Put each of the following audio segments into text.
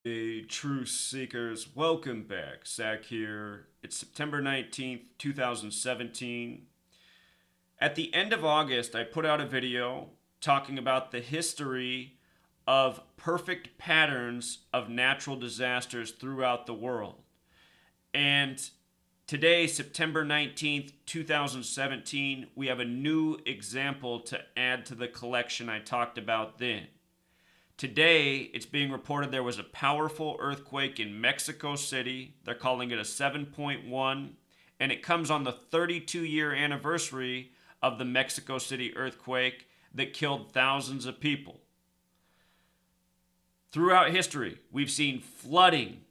Hey, truth seekers, welcome back. Zach here. It's September 19th, 2017. At the end of August, I put out a video talking about the history of perfect patterns of natural disasters throughout the world. And today, September 19th, 2017, we have a new example to add to the collection I talked about then. Today, it's being reported there was a powerful earthquake in Mexico City. They're calling it a 7.1, and it comes on the 32-year anniversary of the Mexico City earthquake that killed thousands of people. Throughout history, we've seen flooding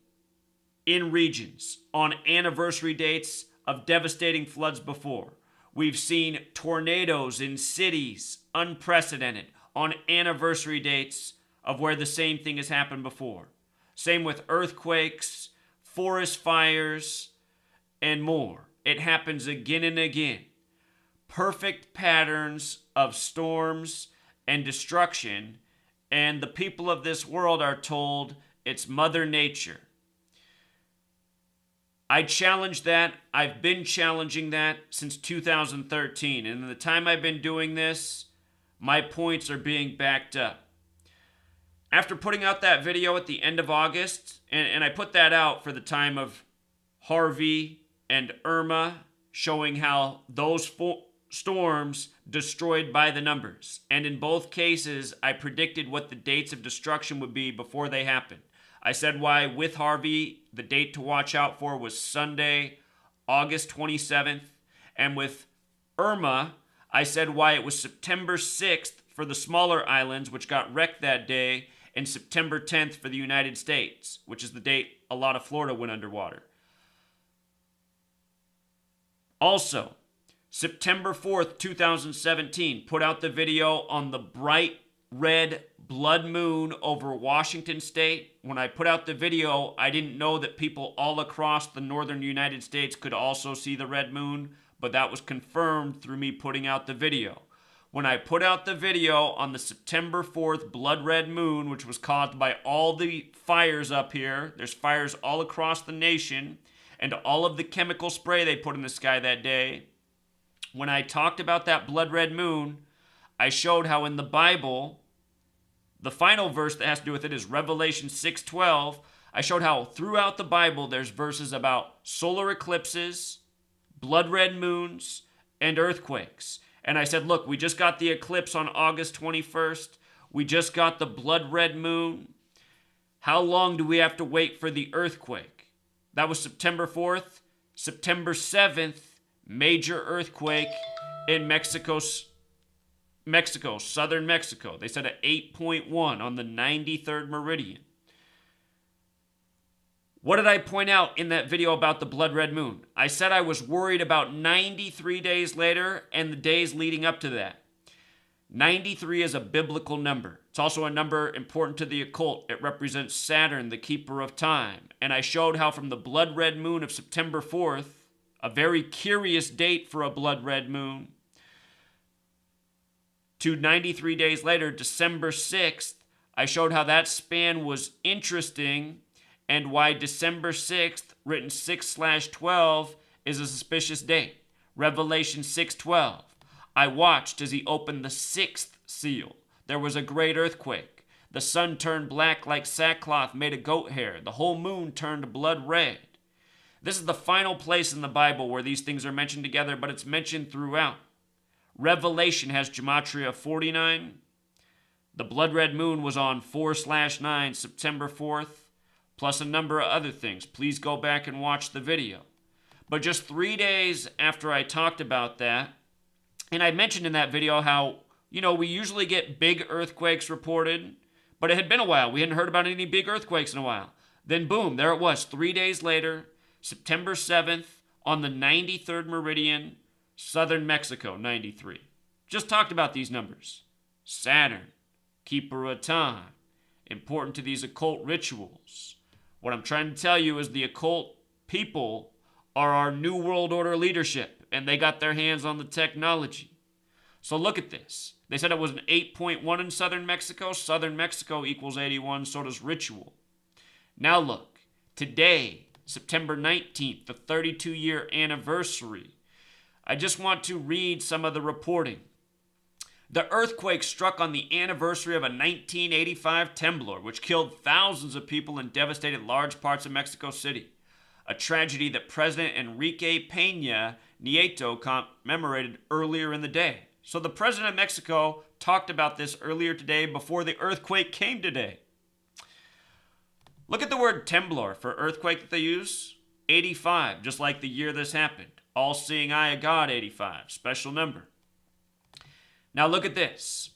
in regions on anniversary dates of devastating floods before. We've seen tornadoes in cities, unprecedented, on anniversary dates of where the same thing has happened before. Same with earthquakes, forest fires, and more. It happens again and again. Perfect patterns of storms and destruction, and the people of this world are told it's Mother Nature. I challenge that. I've been challenging that since 2013, and in the time I've been doing this, my points are being backed up. After putting out that video at the end of August, and I put that out for the time of Harvey and Irma, showing how those storms destroyed by the numbers. And in both cases, I predicted what the dates of destruction would be before they happened. I said why with Harvey, the date to watch out for was Sunday, August 27th. And with Irma, I said why it was September 6th for the smaller islands, which got wrecked that day, and September 10th for the United States, which is the date a lot of Florida went underwater. Also, September 4th, 2017, put out the video on the bright red blood moon over Washington State. When I put out the video, I didn't know that people all across the northern United States could also see the red moon, but that was confirmed through me putting out the video. When I put out the video on the September 4th blood red moon, which was caused by all the fires up here, there's fires all across the nation, and all of the chemical spray they put in the sky that day. When I talked about that blood red moon, I showed how in the Bible, the final verse that has to do with it is Revelation 6:12. I showed how throughout the Bible there's verses about solar eclipses, blood red moons, and earthquakes. And I said, look, we just got the eclipse on August 21st. We just got the blood red moon. How long do we have to wait for the earthquake? That was September 4th. September 7th, major earthquake in Mexico, southern Mexico. They said at 8.1 on the 93rd meridian. What did I point out in that video about the blood red moon? I said I was worried about 93 days later and the days leading up to that. 93 is a biblical number. It's also a number important to the occult. It represents Saturn, the keeper of time. And I showed how from the blood red moon of September 4th, a very curious date for a blood red moon, to 93 days later, December 6th, I showed how that span was interesting and why December 6th, written 6/12, is a suspicious date. Revelation 6:12. I watched as he opened the sixth seal. There was a great earthquake. The sun turned black like sackcloth made of goat hair. The whole moon turned blood red. This is the final place in the Bible where these things are mentioned together, but it's mentioned throughout. Revelation has gematria of 49. The blood red moon was on 4/9, September 4th. Plus a number of other things. Please go back and watch the video. But just 3 days after I talked about that, and I mentioned in that video how, we usually get big earthquakes reported, but it had been a while. We hadn't heard about any big earthquakes in a while. Then boom, there it was. 3 days later, September 7th, on the 93rd meridian, southern Mexico, 93. Just talked about these numbers. Saturn, keeper of time, important to these occult rituals. What I'm trying to tell you is the occult people are our New World Order leadership, and they got their hands on the technology. So look at this. They said it was an 8.1 in southern Mexico. Southern Mexico equals 81, so does ritual. Now look, today, September 19th, the 32-year anniversary, I just want to read some of the reporting. The earthquake struck on the anniversary of a 1985 temblor, which killed thousands of people and devastated large parts of Mexico City. A tragedy that President Enrique Peña Nieto commemorated earlier in the day. So the president of Mexico talked about this earlier today before the earthquake came today. Look at the word temblor for earthquake that they use. 85, just like the year this happened. All-seeing eye of God, 85, special number. Now look at this.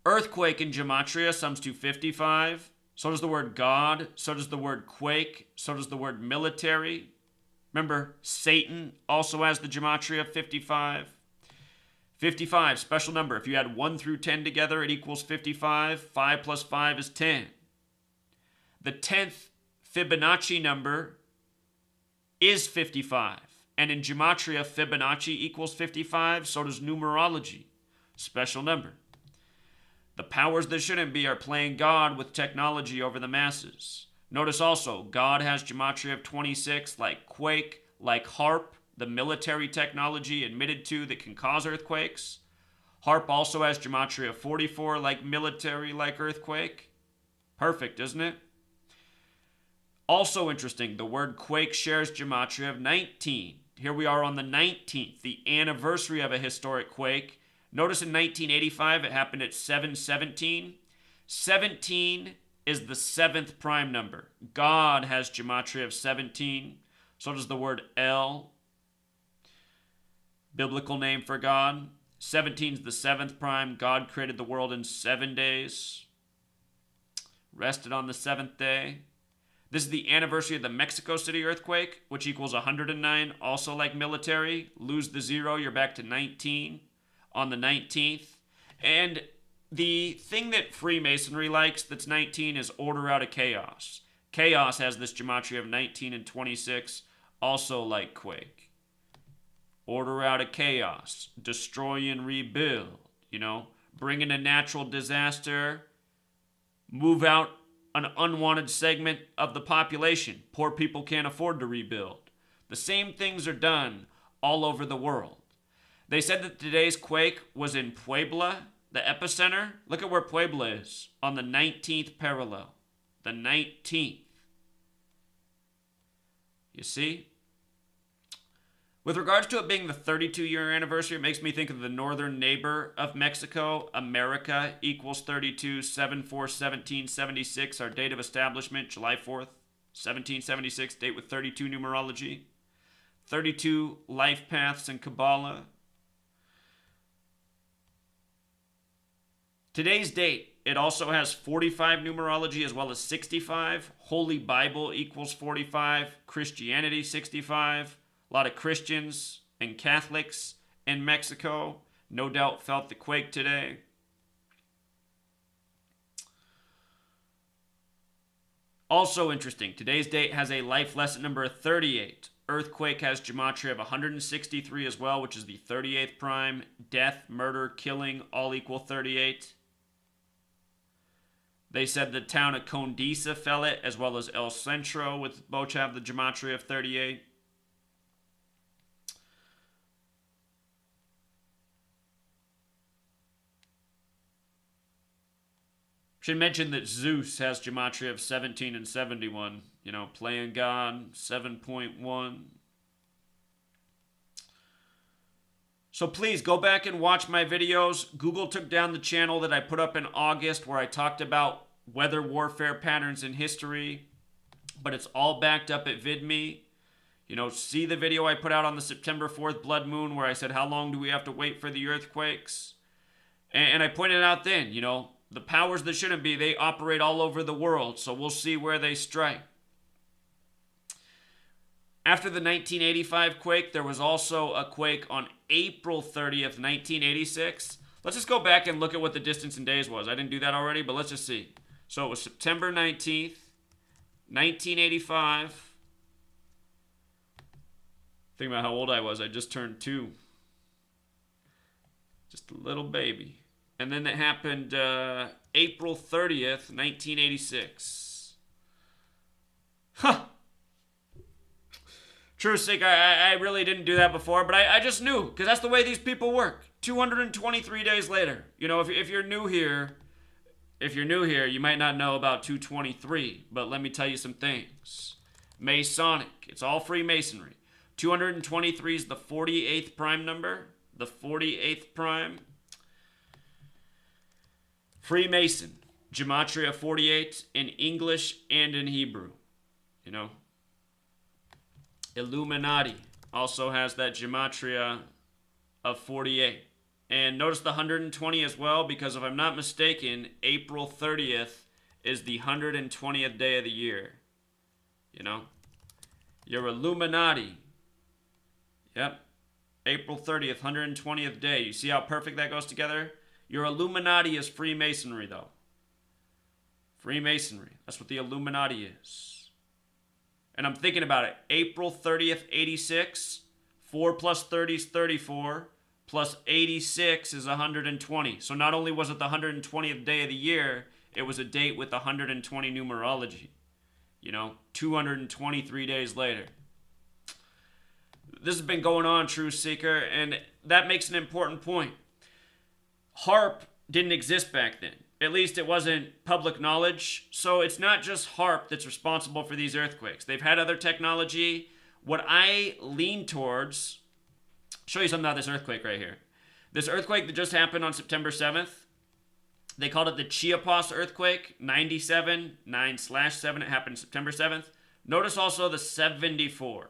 Earthquake in gematria sums to 55. So does the word God. So does the word quake. So does the word military. Remember, Satan also has the gematria of 55. 55, special number. If you add 1 through 10 together, it equals 55. 5 plus 5 is 10. The 10th Fibonacci number is 55. And in gematria, Fibonacci equals 55. So does numerology. Special number. The powers that shouldn't be are playing God with technology over the masses. Notice also, God has gematria of 26, like quake, like HAARP, the military technology admitted to that can cause earthquakes. HAARP also has gematria of 44, like military, like earthquake. Perfect, isn't it? Also interesting, the word quake shares gematria of 19. Here we are on the 19th, the anniversary of a historic quake. Notice in 1985 it happened at 717. 17 is the 7th prime number. God has gematria of 17. So does the word El. Biblical name for God. 17 is the 7th prime. God created the world in 7 days. Rested on the 7th day. This is the anniversary of the Mexico City earthquake, which equals 109. Also like military. Lose the 0, you're back to 19 on the 19th. And the thing that Freemasonry likes that's 19 is order out of chaos. Chaos has this gematria of 19 and 26, also like quake. Order out of chaos. Destroy and rebuild. Bring in a natural disaster. Move out an unwanted segment of the population. Poor people can't afford to rebuild. The same things are done all over the world. They said that today's quake was in Puebla, the epicenter. Look at where Puebla is, on the 19th parallel. The 19th. You see? With regards to it being the 32-year anniversary, it makes me think of the northern neighbor of Mexico. America equals 32, 7/4/1776, our date of establishment, July 4th, 1776, date with 32 numerology. 32 life paths in Kabbalah. Today's date, it also has 45 numerology as well as 65. Holy Bible equals 45. Christianity 65. A lot of Christians and Catholics in Mexico no doubt felt the quake today. Also interesting, today's date has a life lesson number of 38. Earthquake has gematria of 163 as well, which is the 38th prime. Death, murder, killing, all equal 38. They said the town of Condisa fell it, as well as El Centro, with both have the gematria of 38. Should mention that Zeus has gematria of 17 and 71. Playing God, 7.1. So please go back and watch my videos. Google took down the channel that I put up in August where I talked about weather warfare patterns in history. But it's all backed up at VidMe. See the video I put out on the September 4th blood moon where I said, how long do we have to wait for the earthquakes? And I pointed out then, the powers that shouldn't be, they operate all over the world, so we'll see where they strike. After the 1985 quake, there was also a quake on April 30th, 1986. Let's just go back and look at what the distance in days was. I didn't do that already, but let's just see. So it was September 19th, 1985. Think about how old I was. I just turned 2. Just a little baby. And then it happened April 30th, 1986. Huh. True Seeker, I really didn't do that before, but I just knew, because that's the way these people work. 223 days later. You know, if you're new here, you might not know about 223, but let me tell you some things. Masonic, it's all Freemasonry. 223 is the 48th prime number, the 48th prime. Freemason, Gematria 48 in English and in Hebrew. You know, Illuminati also has that Gematria of 48. And notice the 120 as well, because if I'm not mistaken, April 30th is the 120th day of the year. You know? Your Illuminati. Yep. April 30th, 120th day. You see how perfect that goes together? Your Illuminati is Freemasonry, though. Freemasonry. That's what the Illuminati is. And I'm thinking about it. April 30th, 86. 4 plus 30 is 34. Plus 86 is 120. So not only was it the 120th day of the year, it was a date with 120 numerology. You know, 223 days later. This has been going on, True Seeker, and that makes an important point. HAARP didn't exist back then. At least it wasn't public knowledge. So it's not just HAARP that's responsible for these earthquakes. They've had other technology. What I lean towards, show you something about this earthquake right here. This earthquake that just happened on September 7th, they called it the Chiapas earthquake, 97, 9/7. It happened September 7th. Notice also the 74.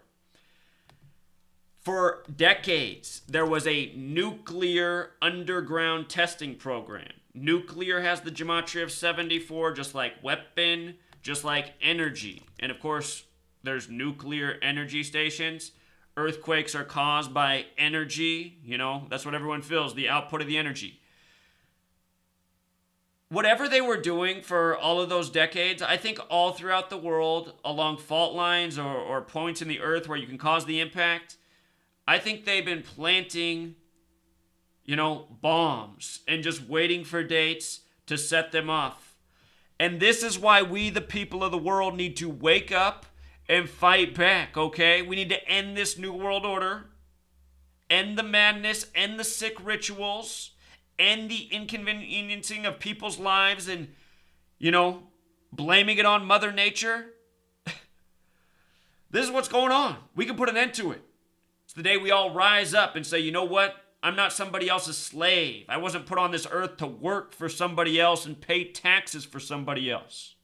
For decades, there was a nuclear underground testing program. Nuclear has the gematria of 74, just like weapon, just like energy. And of course, there's nuclear energy stations. Earthquakes are caused by energy. You know, that's what everyone feels, the output of the energy. Whatever they were doing for all of those decades, I think all throughout the world, along fault lines or points in the earth where you can cause the impact, I think they've been planting, you know, bombs and just waiting for dates to set them off. And this is why we, the people of the world, need to wake up and fight back, okay? We need to end this new world order, end the madness, end the sick rituals, end the inconveniencing of people's lives and, you know, blaming it on Mother Nature. This is what's going on. We can put an end to it. It's the day we all rise up and say, you know what? I'm not somebody else's slave. I wasn't put on this earth to work for somebody else and pay taxes for somebody else.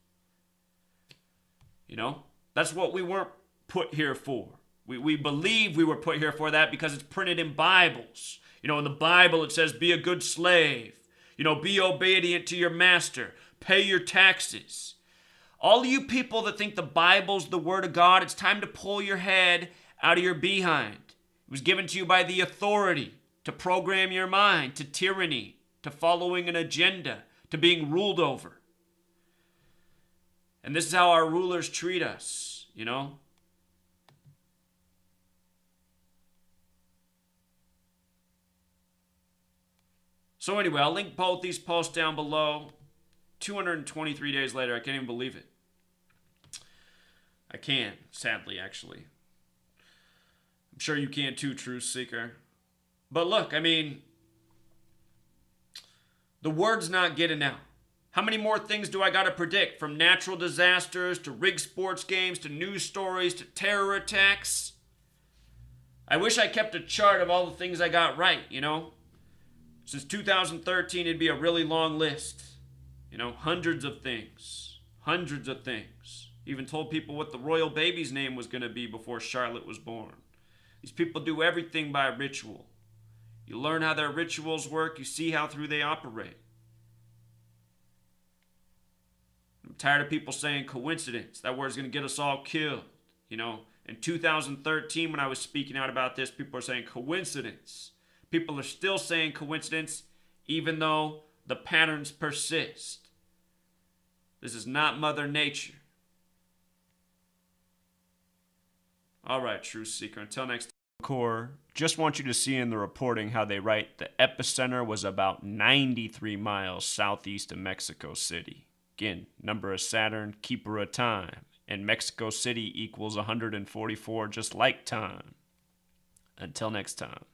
You know? That's what we weren't put here for. We believe we were put here for that because it's printed in Bibles. You know, in the Bible it says, be a good slave. You know, be obedient to your master. Pay your taxes. All you people that think the Bible's the Word of God, it's time to pull your head out of your behind. It was given to you by the authority to program your mind to tyranny, to following an agenda, to being ruled over. And this is how our rulers treat us, you know? So anyway, I'll link both these posts down below. 223 days later, I can't even believe it. I can, sadly, actually. I'm sure you can too, Truth Seeker. But look, I mean, the word's not getting out. How many more things do I got to predict? From natural disasters to rigged sports games to news stories to terror attacks. I wish I kept a chart of all the things I got right, you know? Since 2013, it'd be a really long list. You know, hundreds of things. Hundreds of things. Even told people what the royal baby's name was going to be before Charlotte was born. These people do everything by ritual. You learn how their rituals work. You see how through they operate. I'm tired of people saying coincidence. That word's going to get us all killed. You know, in 2013 when I was speaking out about this, people are saying coincidence. People are still saying coincidence even though the patterns persist. This is not Mother Nature. All right, Truth Seeker, until next time. Core, just want you to see in the reporting how they write the epicenter was about 93 miles southeast of Mexico City. Again, number of Saturn, keeper of time. and Mexico City equals 144, just like time. Until next time.